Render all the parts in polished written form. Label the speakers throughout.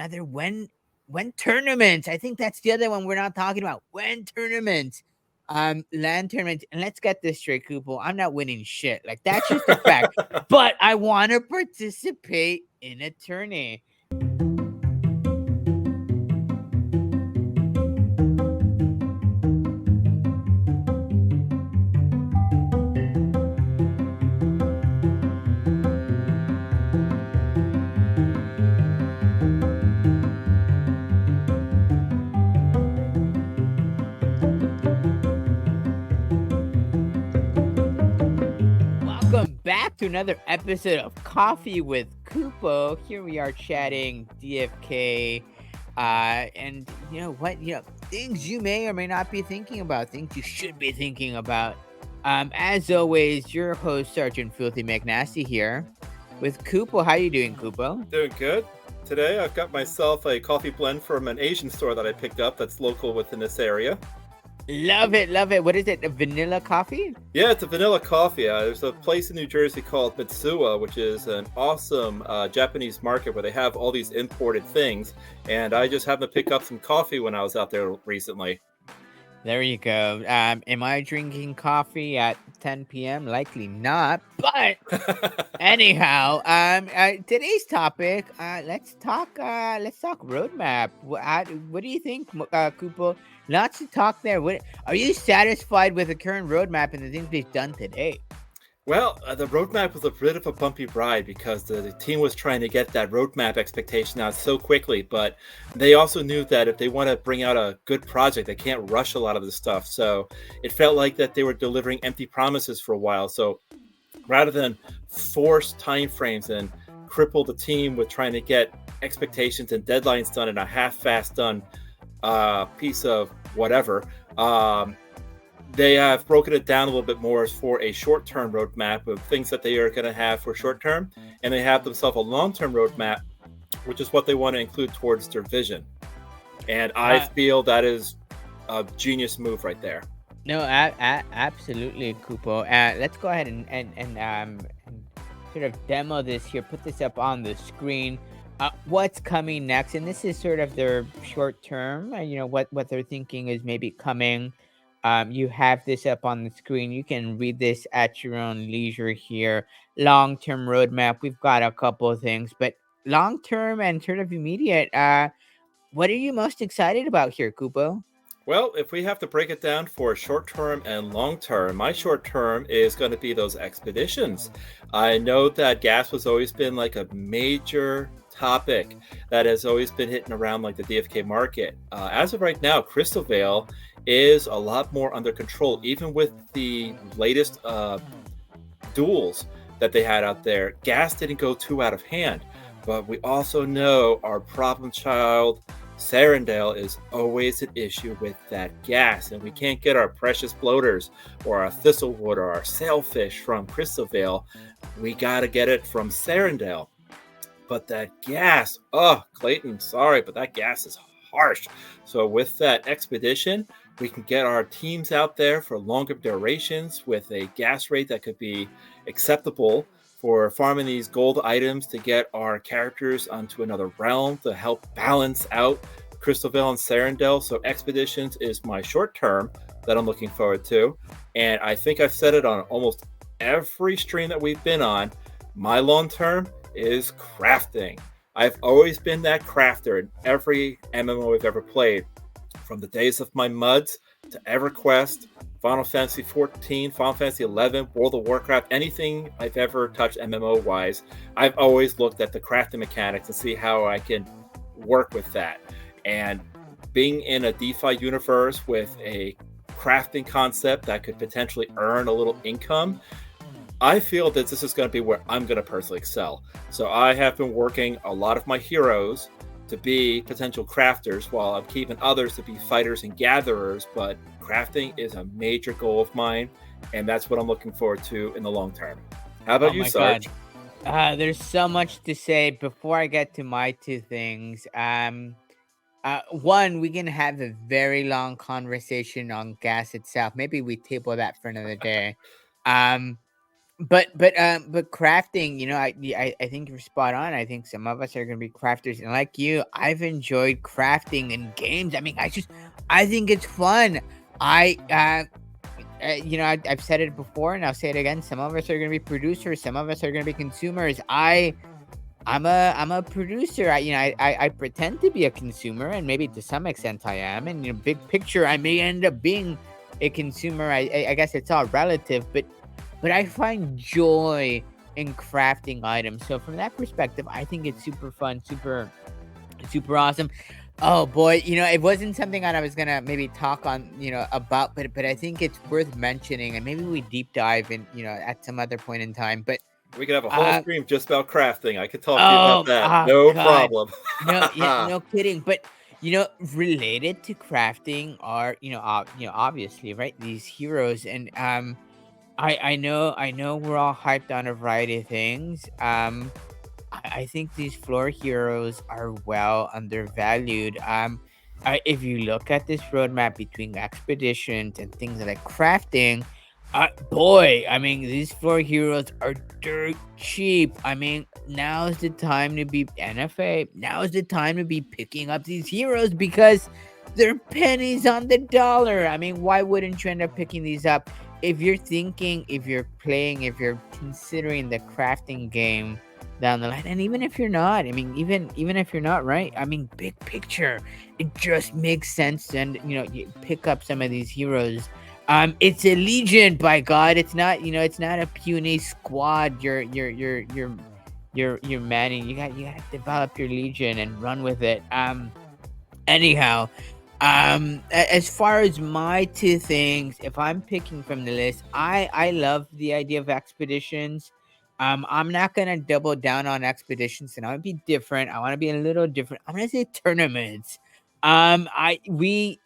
Speaker 1: another when tournaments. I think that's the other one we're not talking about. When tournaments. Land tournaments. And let's get this straight, Kupo. I'm not winning shit. Like that's just a fact. But I want to participate in a tourney. Welcome back to another episode of Coffee with Kupo. Here we are chatting DFK. And you know what? Things you may or may not be thinking about, things you should be thinking about. As always, your host, Sergeant Filthy McNasty here with Kupo. How you doing, Kupo?
Speaker 2: Doing good. Today I've got myself a coffee blend from an Asian store that I picked up that's local within this area.
Speaker 1: Love it, love it. What is it? A vanilla coffee?
Speaker 2: Yeah, it's a vanilla coffee. There's a place in New Jersey called Mitsuwa, which is an awesome Japanese market where they have all these imported things. And I just happened to pick up some coffee when I was out there recently.
Speaker 1: There you go. Am I drinking coffee at 10 p.m.? Likely not. But anyhow, today's topic. Let's talk roadmap. What do you think, Kupo? Lots to talk there. What are you satisfied with the current roadmap and the things they've done today?
Speaker 2: Well, the roadmap was a bit of a bumpy ride because the team was trying to get that roadmap expectation out so quickly, but they also knew that if they want to bring out a good project, they can't rush a lot of this stuff. So it felt like that they were delivering empty promises for a while. So rather than force timeframes and cripple the team with trying to get expectations and deadlines done in a half-fast done piece of whatever, they have broken it down a little bit more for a short-term roadmap of things that they are going to have for short-term, and they have themselves a long-term roadmap, which is what they want to include towards their vision. And I feel that is a genius move right there.
Speaker 1: No, absolutely, Kupo. Let's go ahead and sort of demo this here. Put this up on the screen. What's coming next? And this is sort of their short term. What they're thinking is maybe coming. You have this up on the screen. You can read this at your own leisure here. Long-term roadmap. We've got a couple of things, but long-term and sort of immediate. What are you most excited about here, Kupo?
Speaker 2: Well, if we have to break it down for short term and long term, my short term is going to be those expeditions. I know that gas has always been like a major topic that has always been hitting around like the DFK market. As of right now, Crystal Vale is a lot more under control, even with the latest duels that they had out there. Gas didn't go too out of hand, but we also know our problem child Sarandale is always an issue with that gas, and we can't get our precious bloaters or our thistlewood or our sailfish from Crystal Vale. We got to get it from Sarandale. But that gas, Clayton, sorry, but that gas is harsh. So with that expedition, we can get our teams out there for longer durations with a gas rate that could be acceptable for farming these gold items to get our characters onto another realm to help balance out Crystal Vale and Sarandale. So expeditions is my short term that I'm looking forward to. And I think I've said it on almost every stream that we've been on. My long term is crafting. I've always been that crafter in every MMO I've ever played. From the days of my MUDs to EverQuest, Final Fantasy 14, Final Fantasy 11, World of Warcraft, anything I've ever touched MMO-wise, I've always looked at the crafting mechanics and see how I can work with that. And being in a DeFi universe with a crafting concept that could potentially earn a little income, I feel that this is going to be where I'm going to personally excel. So I have been working a lot of my heroes to be potential crafters while I'm keeping others to be fighters and gatherers, but crafting is a major goal of mine, and that's what I'm looking forward to in the long term. How about you, Sarge?
Speaker 1: There's so much to say. Before I get to my two things, one, we can have a very long conversation on gas itself. Maybe we table that for another day. but crafting, I think you're spot on. I think some of us are gonna be crafters, and like you, I've enjoyed crafting in games. I mean, I think it's fun. I I've said it before, and I'll say it again. Some of us are gonna be producers. Some of us are gonna be consumers. I'm a producer. I pretend to be a consumer, and maybe to some extent I am. And big picture, I may end up being a consumer. I guess it's all relative, but I find joy in crafting items. So from that perspective, I think it's super fun, super awesome. Oh boy, it wasn't something that I was gonna maybe talk on, about, but I think it's worth mentioning, and maybe we deep dive in, at some other point in time. But
Speaker 2: We could have a whole
Speaker 1: uh,
Speaker 2: stream just about crafting. I could talk to you about that. No
Speaker 1: God,
Speaker 2: problem.
Speaker 1: no, yeah, no kidding. But related to crafting are, obviously, right, these heroes. And I know we're all hyped on a variety of things. I think these floor heroes are well undervalued. If you look at this roadmap between expeditions and things like crafting, boy, I mean, these floor heroes are dirt cheap. I mean, now's the time to be NFA. Now is the time to be picking up these heroes because they're pennies on the dollar. I mean, why wouldn't you end up picking these up? If you're thinking, if you're playing, if you're considering the crafting game down the line, and even if you're not, I mean, even if you're not, right, I mean, big picture, it just makes sense. And you pick up some of these heroes. It's a legion, by God. It's not, it's not a puny squad. You're manning. You got to develop your legion and run with it. Anyhow, as far as my two things, if I'm picking from the list, I love the idea of expeditions. I'm not gonna double down on expeditions, and I want to be different. I want to be a little different. I'm gonna say tournaments. I we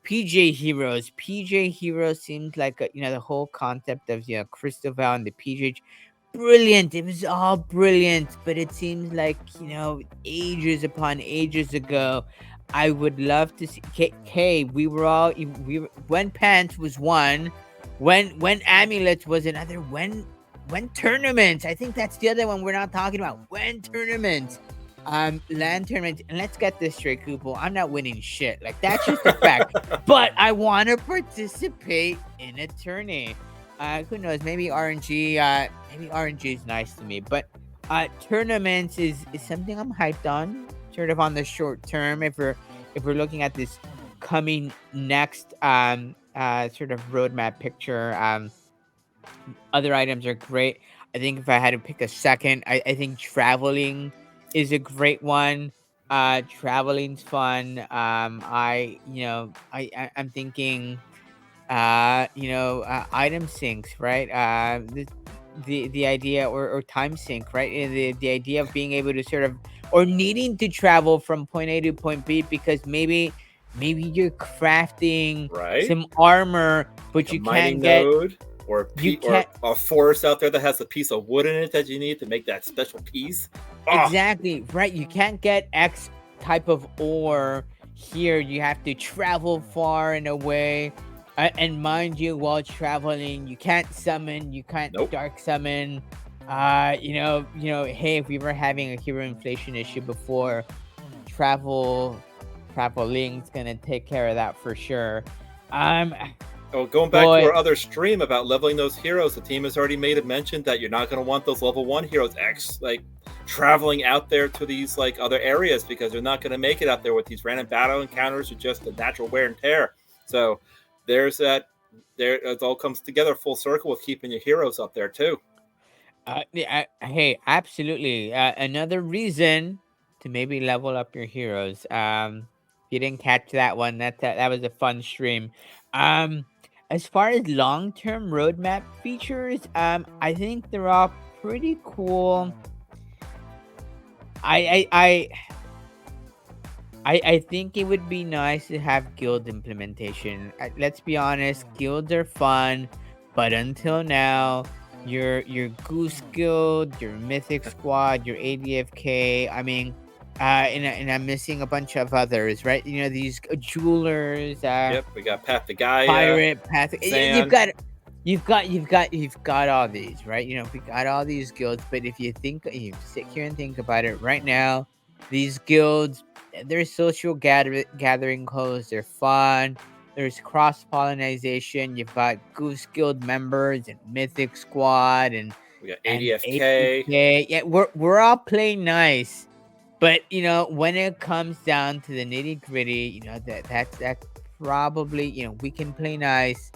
Speaker 1: PJ Heroes. PJ Heroes seems like the whole concept of Christoval and the PJ, brilliant. It was all brilliant, but it seems like ages upon ages ago. I would love to see. Hey, when Pants was one, when Amulets was another, when tournaments. I think that's the other one we're not talking about. When tournaments. Land tournament, and let's get this straight, Kupo. I'm not winning shit. Like, that's just a fact. But I want to participate in a tourney. Who knows? Maybe RNG. Maybe RNG is nice to me. But tournaments is something I'm hyped on. Sort of on the short term. If we're looking at this coming next sort of roadmap picture. Other items are great. I think if I had to pick a second, I think traveling is a great one. Traveling's fun. I'm thinking, item syncs, right? The idea, or time sync, right? The idea of being able to sort of, or needing to travel from point A to point B because maybe you're crafting
Speaker 2: Right?
Speaker 1: some armor, but
Speaker 2: A
Speaker 1: you
Speaker 2: mining
Speaker 1: can't get
Speaker 2: node, or
Speaker 1: you
Speaker 2: or
Speaker 1: can't
Speaker 2: a forest out there that has a piece of wood in it that you need to make that special piece. Ah,
Speaker 1: exactly, right. You can't get X type of ore here. You have to travel far and away. And mind you, while traveling, you can't summon. You can't
Speaker 2: nope.
Speaker 1: dark summon. Hey, if we were having a hero inflation issue before, traveling's gonna take care of that for sure. Um,
Speaker 2: Oh, going back to
Speaker 1: boy,
Speaker 2: our other stream about leveling those heroes, the team has already made a mention that you're not going to want those level 1 heroes traveling out there to these other areas because they're not going to make it out there with these random battle encounters or just the natural wear and tear. So there's that. There, it all comes together full circle with keeping your heroes up there too.
Speaker 1: yeah, hey, absolutely. Another reason to maybe level up your heroes. If you didn't catch that one, that was a fun stream. Um, as far as long-term roadmap features, I think they're all pretty cool. I I I I think it would be nice to have guild implementation. Let's be honest, guilds are fun, but until now, your Goose Guild, your Mythic Squad, your ADFK. I mean, and I'm missing a bunch of others, right? These jewelers,
Speaker 2: Yep, we got Path to Gaia,
Speaker 1: pirate path. You've
Speaker 2: Zan.
Speaker 1: got you've got all these, right? We got all these guilds, but if you sit here and think about it right now, these guilds, they're social gathering clothes, they're fun. There's cross pollination. You've got Goose Guild members and Mythic Squad
Speaker 2: We got
Speaker 1: and
Speaker 2: ADFK.
Speaker 1: APK. Yeah, we're all playing nice, but when it comes down to the nitty gritty, that's probably we can play nice,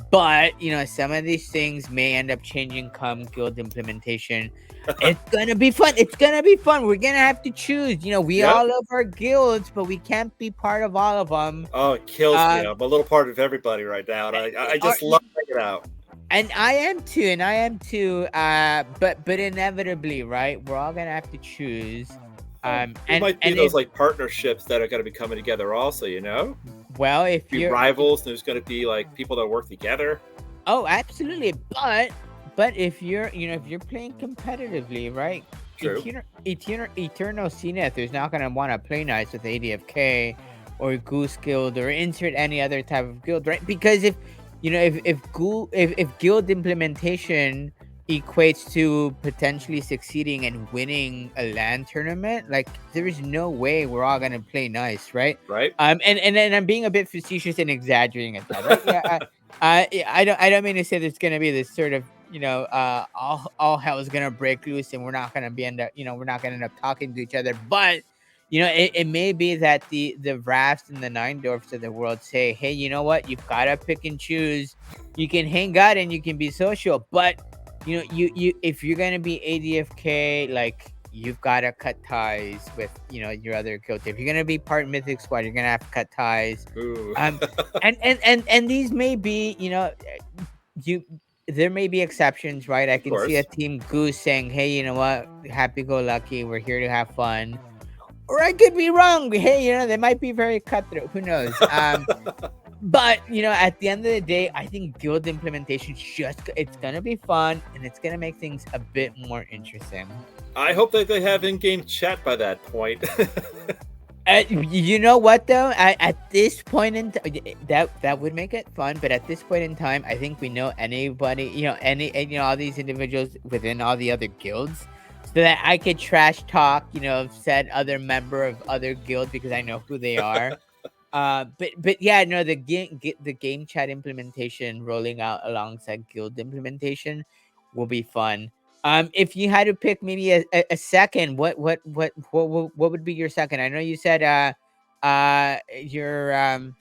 Speaker 1: but some of these things may end up changing come guild implementation. It's gonna be fun. It's gonna be fun. We're gonna have to choose. We
Speaker 2: Yep.
Speaker 1: all love our guilds, but we can't be part of all of them.
Speaker 2: Oh, it kills me.
Speaker 1: Uh,
Speaker 2: I'm a little part of everybody right now, and I
Speaker 1: are,
Speaker 2: just love hanging out.
Speaker 1: and I am too. And I am too. But inevitably, right? We're all gonna have to choose.
Speaker 2: There
Speaker 1: And
Speaker 2: might be
Speaker 1: and
Speaker 2: those
Speaker 1: if
Speaker 2: like partnerships that are going to be coming together also,
Speaker 1: well, if
Speaker 2: be
Speaker 1: you're
Speaker 2: rivals, and there's going to be like people that work together.
Speaker 1: oh, absolutely. But if you're playing competitively, right?
Speaker 2: True.
Speaker 1: Eternal Zenith is not gonna want to play nice with ADFK or Goose Guild or insert any other type of guild, right? Because if guild implementation equates to potentially succeeding and winning a LAN tournament, like there is no way we're all gonna play nice, right?
Speaker 2: Right?
Speaker 1: And I'm being a bit facetious and exaggerating at that, right? Yeah, I don't mean to say there's gonna be this sort of all hell is gonna break loose and we're not gonna end up talking to each other, but it may be that the Rafts and the Nine Dwarfs of the world say, hey, you know what, you've got to pick and choose. You can hang out and you can be social, but you if you're gonna be ADFK, like you've got to cut ties with your other guild. If you're gonna be part Mythic Squad, you're gonna have to cut ties.
Speaker 2: Ooh.
Speaker 1: And these may be you there may be exceptions, right? I
Speaker 2: Of
Speaker 1: can see a
Speaker 2: course.
Speaker 1: Team Goose saying, hey, you know what, happy go lucky, we're here to have fun. Or I could be wrong. Hey, they might be very cutthroat, who knows. But at the end of the day, I think guild implementation it's gonna be fun and it's gonna make things a bit more interesting.
Speaker 2: I hope that they have in-game chat by that point.
Speaker 1: You know what though? At this point in that would make it fun. But at this point in time, I think we know anybody, all these individuals within all the other guilds, so that I could trash talk, said other member of other guilds because I know who they are. But yeah, no, the game chat implementation rolling out alongside guild implementation will be fun. If you had to pick maybe a second, what would be your second? I know you said your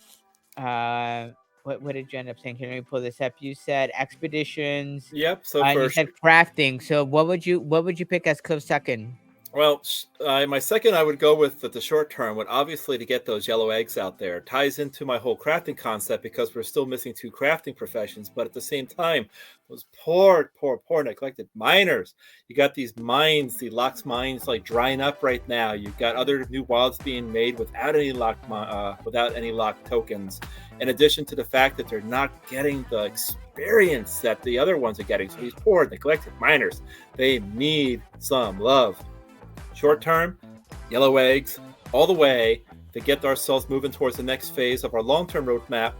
Speaker 1: what did you end up saying? Here, let me pull this up. You said expeditions,
Speaker 2: Yep. So
Speaker 1: and you
Speaker 2: for
Speaker 1: said crafting. So what would you pick as close second?
Speaker 2: Well, my second, I would go with the short term, would obviously to get those yellow eggs out there. Ties into my whole crafting concept because we're still missing two crafting professions. But at the same time, those poor neglected miners. You got these mines, the locked mines, like drying up right now. You've got other new wilds being made without any locked tokens. In addition to the fact that they're not getting the experience that the other ones are getting. So these poor neglected miners, they need some love. Short term, yellow eggs, all the way to get ourselves moving towards the next phase of our long-term roadmap,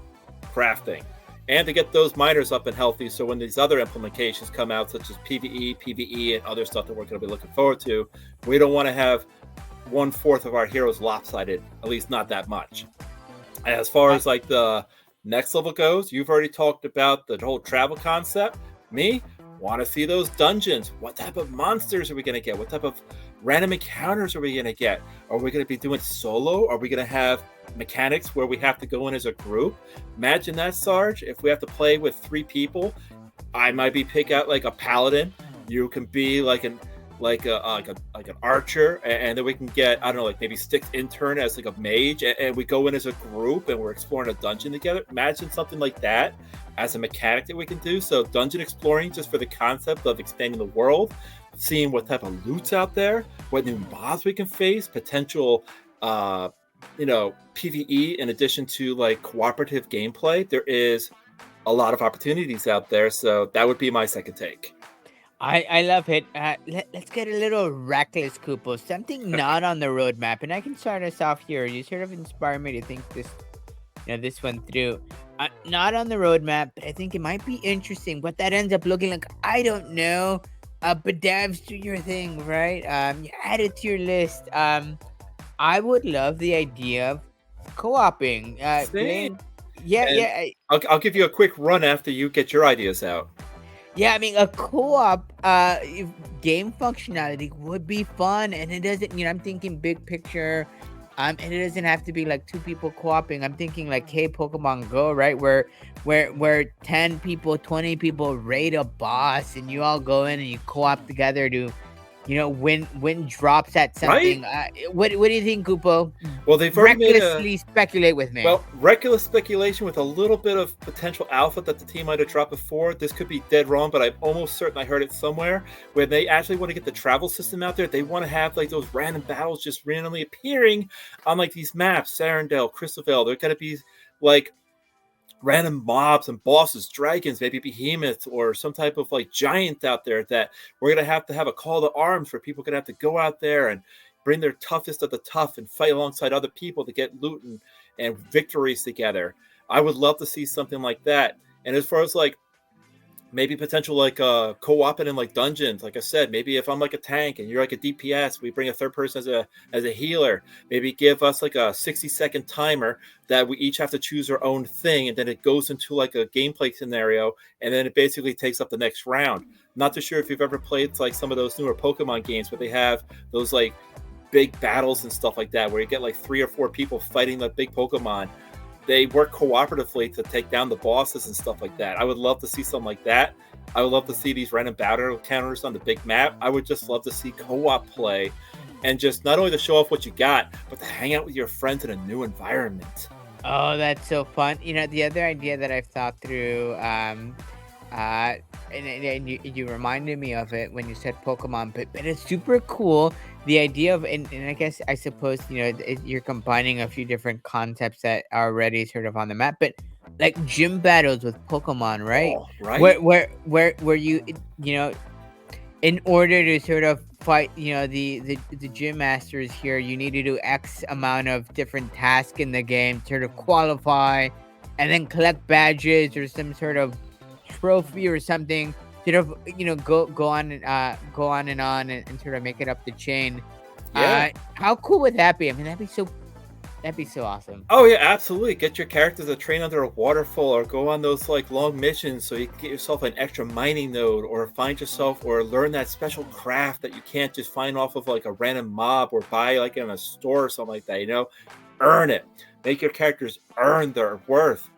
Speaker 2: crafting. And to get those miners up and healthy so when these other implementations come out, such as PvE, and other stuff that we're going to be looking forward to, we don't want to have 1/4 of our heroes lopsided, at least not that much. As far as like the next level goes, you've already talked about the whole travel concept. Me, want to see those dungeons. What type of monsters are we going to get? What type of random encounters are we going to get? Are we going to be doing solo? Are we going to have mechanics where we have to go in as a group? Imagine that, Sarge. If we have to play with 3 people, I might be pick out like a paladin. You can be like an archer, and then we can get, I don't know, like maybe Stick's intern as like a mage, and we go in as a group and we're exploring a dungeon together. Imagine something like that as a mechanic that we can do. So dungeon exploring, just for the concept of expanding the world, seeing what type of loot's out there, what new mobs we can face, potential PvE in addition to like cooperative gameplay. There is a lot of opportunities out there, so that would be my second take.
Speaker 1: I love it. Let's get a little reckless, Kupo. Something not on the roadmap, and I can start us off here. You sort of inspire me to think this one through. Not on the roadmap, but I think it might be interesting. What that ends up looking like, I don't know. But devs, do your thing, right? You add it to your list. I would love the idea of co-oping,
Speaker 2: Same.
Speaker 1: playing. Yeah,
Speaker 2: And
Speaker 1: yeah,
Speaker 2: I'll give you a quick run after you get your ideas out.
Speaker 1: yeah. I mean, a co-op game functionality would be fun, and it doesn't. I'm thinking big picture. And it doesn't have to be like two people co-oping. I'm thinking like, hey, Pokemon Go, right? Where 10 people, 20 people raid a boss, and you all go in and you co-op together to, win drops at
Speaker 2: Right?
Speaker 1: something. What do you think, Kupo?
Speaker 2: Well, they've already made a
Speaker 1: Recklessly speculate with me.
Speaker 2: reckless speculation with a little bit of potential alpha that the team might have dropped before. This could be dead wrong, but I'm almost certain I heard it somewhere where they actually want to get the travel system out there. They want to have like those random battles just randomly appearing on like these maps, Sarandale, Crystalvale. They're going to be like random mobs and bosses, dragons, maybe behemoths or some type of like giant out there that we're going to have a call to arms where people are going to have to go out there and bring their toughest of the tough and fight alongside other people to get loot and victories together. I would love to see something like that. And as far as like maybe potential like co-oping in like dungeons, like I said, maybe if I'm like a tank and you're like a DPS, we bring a third person as a healer. Maybe give us like a 60-second timer that we each have to choose our own thing, and then it goes into like a gameplay scenario, and then it basically takes up the next round. Not too sure if you've ever played like some of those newer Pokemon games where they have those like big battles and stuff like that, where you get like 3 or 4 people fighting the big Pokemon. They work cooperatively to take down the bosses and stuff like that. I would love to see something like that. I would love to see these random battle counters on the big map. I would just love to see co-op play, and just not only to show off what you got, but to hang out with your friends in a new environment.
Speaker 1: Oh, that's so fun. The other idea that I've thought through, uh, and you reminded me of it when you said Pokemon, but it's super cool. The idea of, and I suppose, you're combining a few different concepts that are already sort of on the map, but like gym battles with Pokemon, right?
Speaker 2: Oh, right?
Speaker 1: Where you know, in order to sort of fight, the gym masters here, you need to do X amount of different tasks in the game, sort of qualify, and then collect badges or some sort of trophy or something. Sort of, go on and on, and sort of make it up the chain.
Speaker 2: Yeah.
Speaker 1: How cool would that be? I mean, that'd be so awesome.
Speaker 2: Oh yeah, absolutely. Get your characters to train under a waterfall or go on those like long missions so you can get yourself an extra mining node or find yourself or learn that special craft that you can't just find off of like a random mob or buy like in a store or something like that. Earn it. Make your characters earn their worth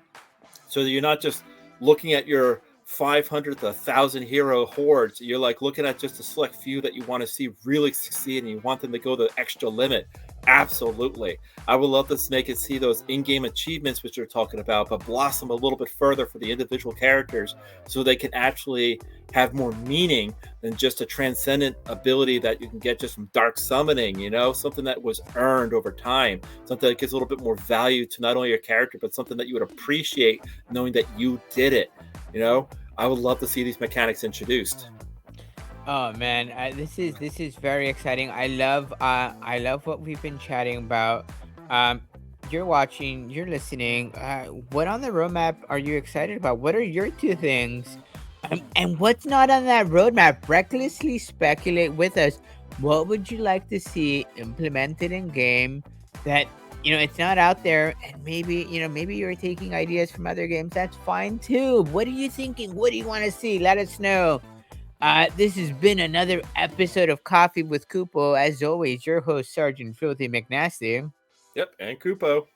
Speaker 2: so that you're not just looking at your 500 to 1,000 hero hordes. You're like looking at just a select few that you want to see really succeed and you want them to go the extra limit. Absolutely. I would love to make it see those in-game achievements which you're talking about, but blossom a little bit further for the individual characters so they can actually have more meaning than just a transcendent ability that you can get just from dark summoning, something that was earned over time, something that gives a little bit more value to not only your character, but something that you would appreciate knowing that you did it. I would love to see these mechanics introduced.
Speaker 1: Oh man, this is very exciting. I love what we've been chatting about. Um, you're watching, you're listening. What on the roadmap are you excited about? What are your two things? And what's not on that roadmap? Recklessly speculate with us. What would you like to see implemented in game that it's not out there? And maybe you're taking ideas from other games. That's fine too. What are you thinking? What do you want to see? Let us know. This has been another episode of Coffee with Kupo. As always, your host, Sergeant Filthy McNasty.
Speaker 2: Yep, and Kupo.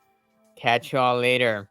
Speaker 1: Catch y'all later.